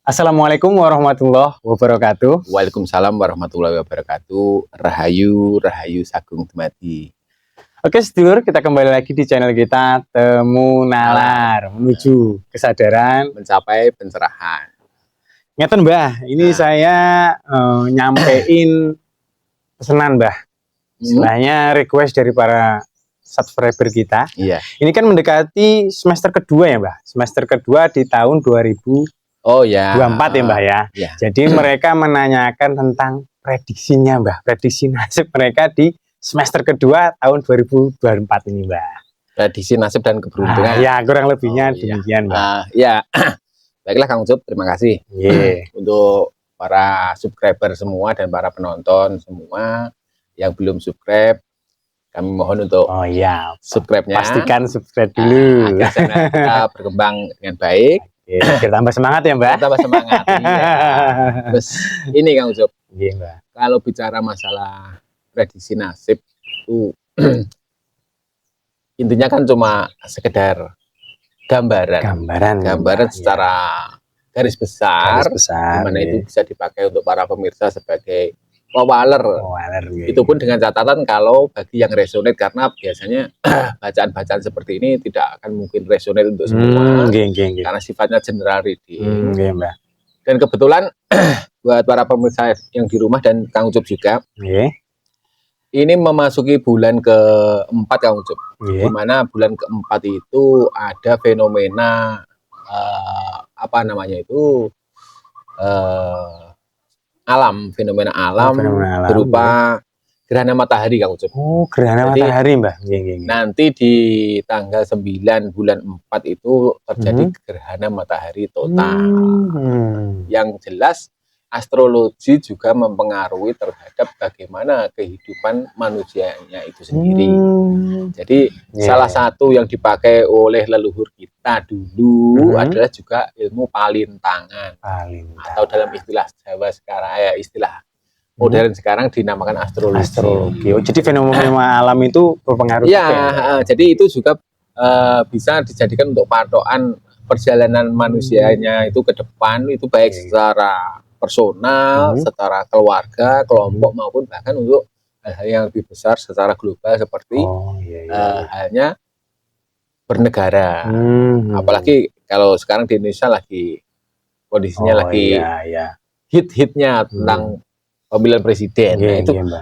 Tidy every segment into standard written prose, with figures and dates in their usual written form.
Assalamualaikum warahmatullahi wabarakatuh. Waalaikumsalam warahmatullahi wabarakatuh. Rahayu, Rahayu Sagung Dumadi. Oke sedulur, kita kembali lagi di channel kita Temu Nalar, menuju kesadaran, Mencapai pencerahan. ngeten Mbah, ini saya nyampein pesanan Mbah. Istilahnya request dari para subscriber kita. Iya. Ini kan mendekati semester kedua ya Mbah. Semester kedua di tahun 2024 ya Mbah ya. Ya. Jadi mereka menanyakan tentang prediksinya Mbah, prediksi nasib mereka di semester kedua tahun 2024 ini Mbah. Prediksi nasib dan keberuntungan. Ya kurang lebihnya demikian Mbah. Ya, baiklah Kang Ucup, terima kasih untuk para subscriber semua dan para penonton semua yang belum subscribe. Kami mohon untuk subscribe-nya. Pastikan subscribe dulu. Agar kita berkembang dengan baik. Kita tambah semangat ya Mbak. Tambah semangat. Iya. Terus ini Kang Ucup. Iya Mbak. Kalau bicara masalah prediksi nasib itu intinya kan cuma sekedar gambaran secara garis besar, dimana itu bisa dipakai untuk para pemirsa sebagai wawaler. Itu pun dengan catatan kalau bagi yang resonate, karena biasanya bacaan-bacaan seperti ini tidak akan mungkin resonate untuk semua, karena sifatnya general reading. Dan kebetulan buat para pemirsa yang di rumah dan Kang Ucup juga, ini memasuki bulan keempat Kang Ucup, dimana bulan keempat itu ada fenomena fenomena alam berupa gerhana matahari Kang Ucup. Oh, gerhana matahari Mbah. Nanti di tanggal 9 bulan 4 itu terjadi gerhana matahari total. Yang jelas astrologi juga mempengaruhi terhadap bagaimana kehidupan manusianya itu sendiri. Jadi salah satu yang dipakai oleh leluhur kita dulu adalah juga ilmu palintangan. Atau dalam istilah Jawa sekarang, istilah modern sekarang dinamakan astrologi. Oh, jadi fenomena alam itu berpengaruh. Jadi itu juga bisa dijadikan untuk patokan perjalanan manusianya itu ke depan, itu baik secara personal, secara keluarga, kelompok, maupun bahkan untuk hal-hal yang lebih besar secara global seperti halnya bernegara. Apalagi kalau sekarang di Indonesia lagi kondisinya hit-hitnya tentang pemilihan presiden.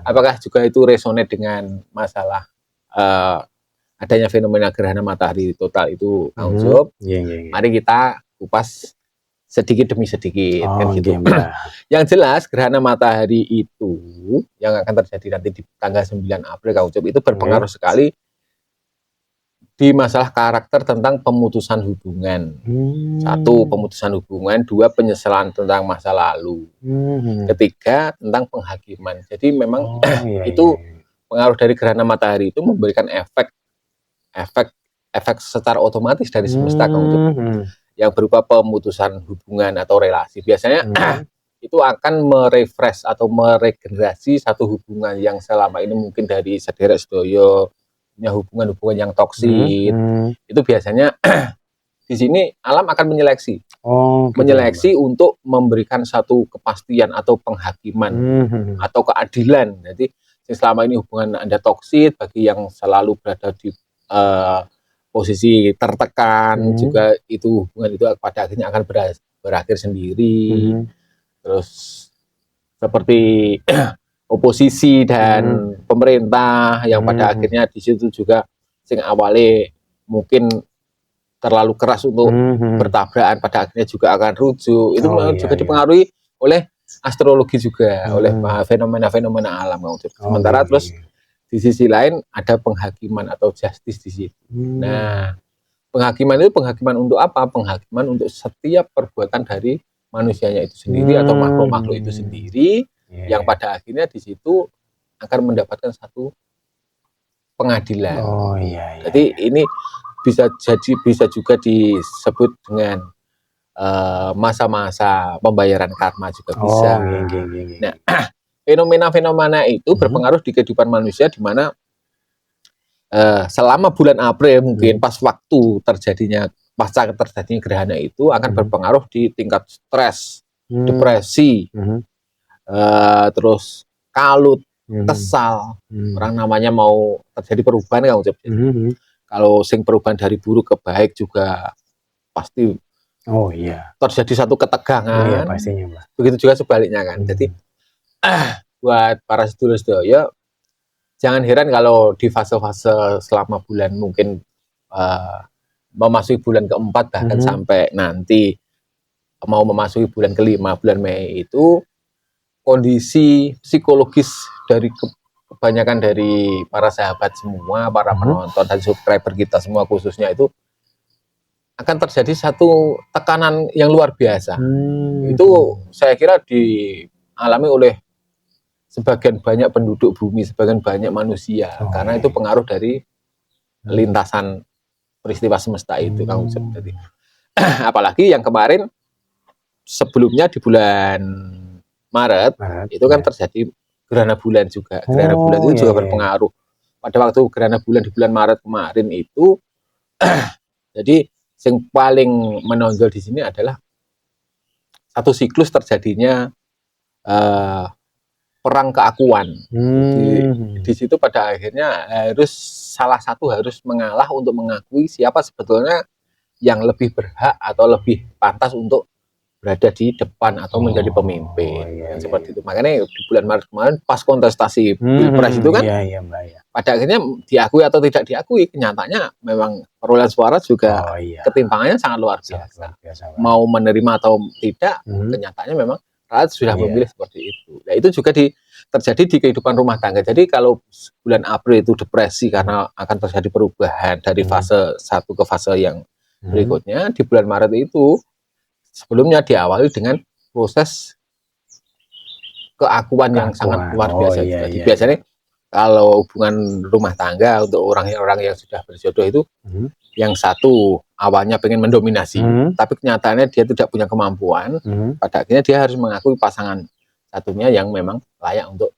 Apakah juga itu resonate dengan masalah adanya fenomena gerhana matahari total itu, Kang Ucup? Mari kita kupas sedikit demi sedikit, Yang jelas gerhana matahari itu yang akan terjadi nanti di tanggal 9 April Kang Ucup itu berpengaruh sekali di masalah karakter tentang pemutusan hubungan. Satu, pemutusan hubungan. Dua, penyesalan tentang masa lalu. Ketiga, tentang penghakiman. Jadi memang itu pengaruh dari gerhana matahari itu memberikan efek secara otomatis dari semesta Kang Ucup, yang berupa pemutusan hubungan atau relasi. Biasanya itu akan merefresh atau meregenerasi satu hubungan yang selama ini mungkin dari sederek sedoyo punya hubungan-hubungan yang toksik. Itu biasanya di sini alam akan menyeleksi, untuk memberikan satu kepastian atau penghakiman atau keadilan. Jadi selama ini hubungan Anda toksik, bagi yang selalu berada di posisi tertekan, juga itu hubungan itu pada akhirnya akan berakhir sendiri. Terus seperti oposisi dan pemerintah yang pada akhirnya di situ juga sing awale mungkin terlalu keras untuk bertabrakan, pada akhirnya juga akan rujuk. Itu juga dipengaruhi oleh astrologi juga, oleh fenomena-fenomena alam. Sementara terus di sisi lain ada penghakiman atau justice di situ. Nah, penghakiman itu penghakiman untuk apa? Penghakiman untuk setiap perbuatan dari manusianya itu sendiri atau makhluk-makhluk itu sendiri, yang pada akhirnya di situ akan mendapatkan satu pengadilan. Jadi ini bisa juga disebut dengan masa-masa pembayaran karma juga bisa. Nah, fenomena-fenomena itu berpengaruh di kehidupan manusia, di mana selama bulan April mungkin pas waktu terjadinya pasca terjadinya gerhana itu akan berpengaruh di tingkat stres, depresi, terus kalut, kesal. Orang namanya mau terjadi perubahan kan, kalau sing perubahan dari buruk ke baik juga pasti terjadi satu ketegangan. Pastinya, Mbak. Begitu juga sebaliknya kan. Jadi buat para sedulur-sedaya, jangan heran kalau di fase-fase selama bulan mungkin memasuki bulan keempat bahkan sampai nanti mau memasuki bulan kelima, bulan Mei itu kondisi psikologis dari kebanyakan dari para sahabat semua, para penonton dan subscriber kita semua khususnya itu akan terjadi satu tekanan yang luar biasa. Itu saya kira dialami oleh sebagian banyak penduduk bumi, sebagian banyak manusia, karena itu pengaruh dari lintasan peristiwa semesta itu, Kang Ucep. Jadi, apalagi yang kemarin sebelumnya di bulan Maret itu kan terjadi gerhana bulan juga. Gerhana bulan itu juga berpengaruh. Pada waktu gerhana bulan di bulan Maret kemarin itu, jadi yang paling menonjol di sini adalah satu siklus terjadinya perang keakuan. Di situ pada akhirnya salah satu harus mengalah untuk mengakui siapa sebetulnya yang lebih berhak atau lebih pantas untuk berada di depan atau menjadi pemimpin. Seperti itu. Makanya di bulan Maret kemarin pas kontestasi Pilpres itu kan pada akhirnya diakui atau tidak diakui, kenyataannya memang perolehan suara juga ketimpangannya sangat luar biasa. Mau menerima atau tidak, kenyataannya memang rakyat sudah memilih seperti itu. Nah, itu juga terjadi di kehidupan rumah tangga. Jadi kalau bulan April itu depresi karena akan terjadi perubahan dari fase satu ke fase yang berikutnya, di bulan Maret itu sebelumnya diawali dengan proses keakuan yang sangat luar biasa. Jadi biasanya kalau hubungan rumah tangga untuk orang-orang yang sudah berjodoh itu, yang satu awalnya pengen mendominasi, tapi kenyataannya dia tidak punya kemampuan, pada akhirnya dia harus mengakui pasangan satunya yang memang layak untuk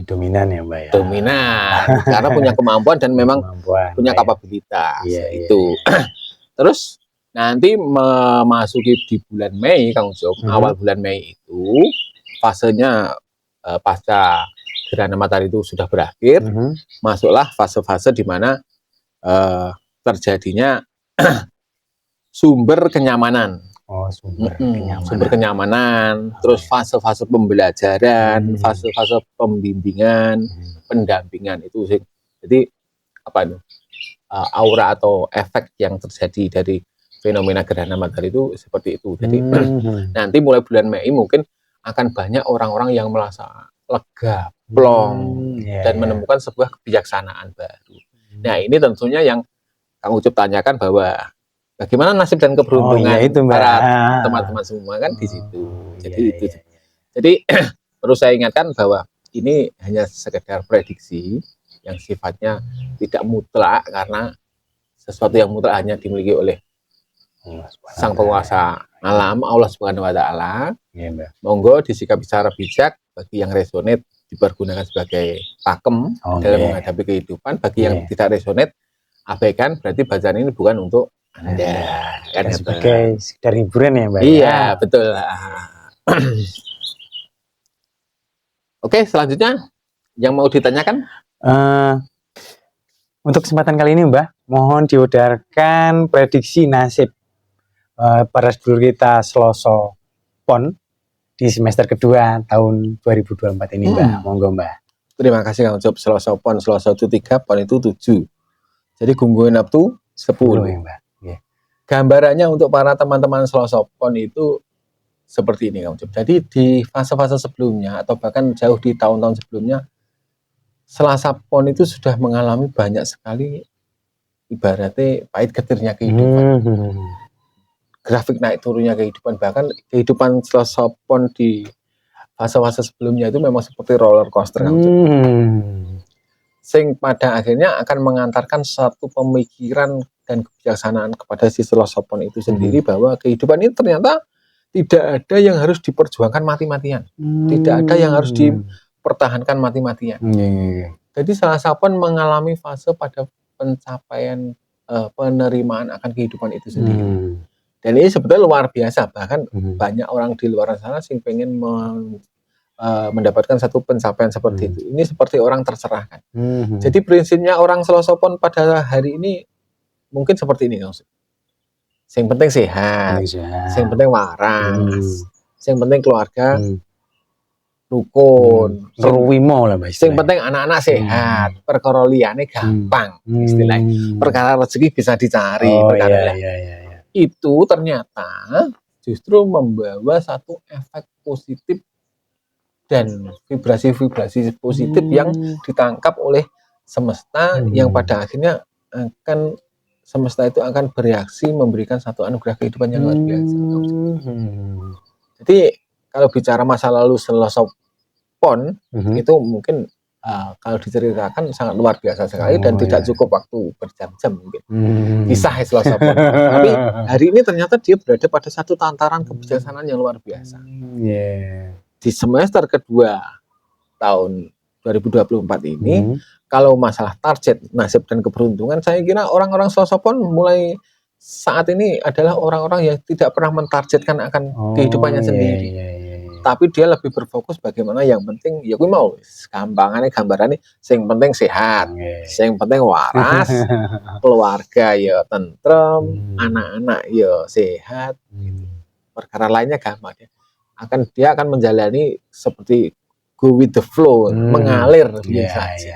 dominan ya, Mbak ya. Dominan, karena punya kemampuan dan memang punya kapabilitas. Itu. Terus nanti memasuki di bulan Mei, Kang Ucok, awal bulan Mei itu fasenya pasca gerhana matahari itu sudah berakhir, masuklah fase-fase di mana terjadinya sumber kenyamanan. Sumber kenyamanan, terus fase-fase pembelajaran, fase-fase pembimbingan, pendampingan itu sih. Jadi apa itu? Aura atau efek yang terjadi dari fenomena gerhana matahari itu seperti itu. Jadi nanti mulai bulan Mei mungkin akan banyak orang-orang yang merasa lega, plong, dan menemukan sebuah kebijaksanaan baru. Nah, ini tentunya yang Kang Ucup tanyakan bahwa bagaimana nasib dan keberuntungan para teman-teman semua kan di situ. Jadi itu. Jadi perlu saya ingatkan bahwa ini hanya sekedar prediksi yang sifatnya tidak mutlak, karena sesuatu yang mutlak hanya dimiliki oleh Sang Penguasa Alam, Allah Subhanahu wa Ta'ala. Monggo disikapi secara bijak, bagi yang resonate dipergunakan sebagai pakem dalam menghadapi kehidupan, bagi yang tidak resonate abaikan, berarti bacaan ini bukan untuk Anda. Kan sebagai sekedar hiburan ya, Mbak. Iya, betul. Oke, selanjutnya yang mau ditanyakan? Untuk kesempatan kali ini, Mbak, mohon diudarkan prediksi nasib para sedulur kita Selasa Pon di semester kedua tahun 2024 ini, Mbak. Monggo, Mbak. Terima kasih Kang Ucup. Selasa Pon, Selasa itu 3, Pon itu 7. Jadi gungguin Sabtu 10. Mbak. Gambarannya untuk para teman-teman Selasa Pon itu seperti ini, Kang Ucup. Jadi di fase-fase sebelumnya atau bahkan jauh di tahun-tahun sebelumnya, Selasa Pon itu sudah mengalami banyak sekali ibaratnya pahit getirnya kehidupan. Grafik naik turunnya kehidupan, bahkan kehidupan Selasa Pon di fase-fase sebelumnya itu memang seperti roller coaster, sing pada akhirnya akan mengantarkan satu pemikiran dan kebijaksanaan kepada si Selasa Pon itu sendiri, bahwa kehidupan ini ternyata tidak ada yang harus diperjuangkan mati-matian, tidak ada yang harus dipertahankan mati-matian. Jadi Selasa Pon mengalami fase pada pencapaian penerimaan akan kehidupan itu sendiri. Hmm. Dan ini sebetulnya luar biasa, bahkan Hmm. banyak orang di luar sana sing pengen mendapatkan satu pencapaian seperti itu. Ini seperti orang tercerahkan. Hmm. Jadi prinsipnya orang Selosopon pada hari ini mungkin seperti ini, Kang. Yang penting sehat, yang penting waras, yang penting keluarga rukun, Terwimo lah Mbak. yang penting anak-anak sehat, perkara liyane gampang, istilahnya. Perkara rezeki bisa dicari, perkara itu ternyata justru membawa satu efek positif dan vibrasi-vibrasi positif yang ditangkap oleh semesta, yang pada akhirnya akan semesta itu akan bereaksi memberikan satu anugerah kehidupan yang luar biasa. Jadi kalau bicara masa lalu Selosopon itu mungkin kalau diceritakan sangat luar biasa sekali dan tidak cukup waktu berjam-jam mungkin kisah Selosopon. Tapi hari ini ternyata dia berada pada satu tantaran kebijaksanaan yang luar biasa. Di semester kedua tahun 2024 ini, kalau masalah target, nasib dan keberuntungan, saya kira orang-orang Selosopon mulai saat ini adalah orang-orang yang tidak pernah mentargetkan akan kehidupannya sendiri. Tapi dia lebih berfokus bagaimana yang penting ya kuwi mau gampangane gambarane sing penting sehat, sing penting waras, keluarga ya tentrem, anak-anak ya sehat gitu. Perkara lainnya gampang ya. Dia akan menjalani seperti go with the flow, mengalir saja.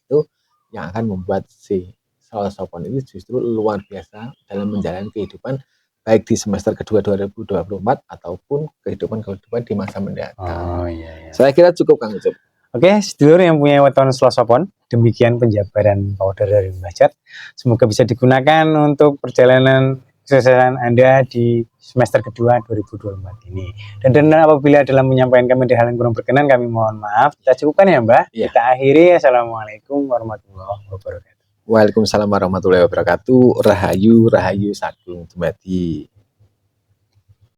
Itu yang akan membuat si Selosopon ini justru luar biasa dalam menjalani kehidupan baik di semester kedua 2024 ataupun kehidupan di masa mendatang. Saya kira cukup, Kang Ucup. Oke, sedulur yang punya weton Selosopon, demikian penjabaran powder dari Mbah Cat. Semoga bisa digunakan untuk perjalanan kesuksesan Anda di semester kedua 2024 ini. Dan apabila dalam menyampaikan kami ada hal yang kurang berkenan, kami mohon maaf. Kita cukupkan ya Mbah. Ya. Kita akhiri. Assalamualaikum warahmatullahi wabarakatuh. Waalaikumsalam warahmatullahi wabarakatuh. Rahayu, rahayu sagung dumadi.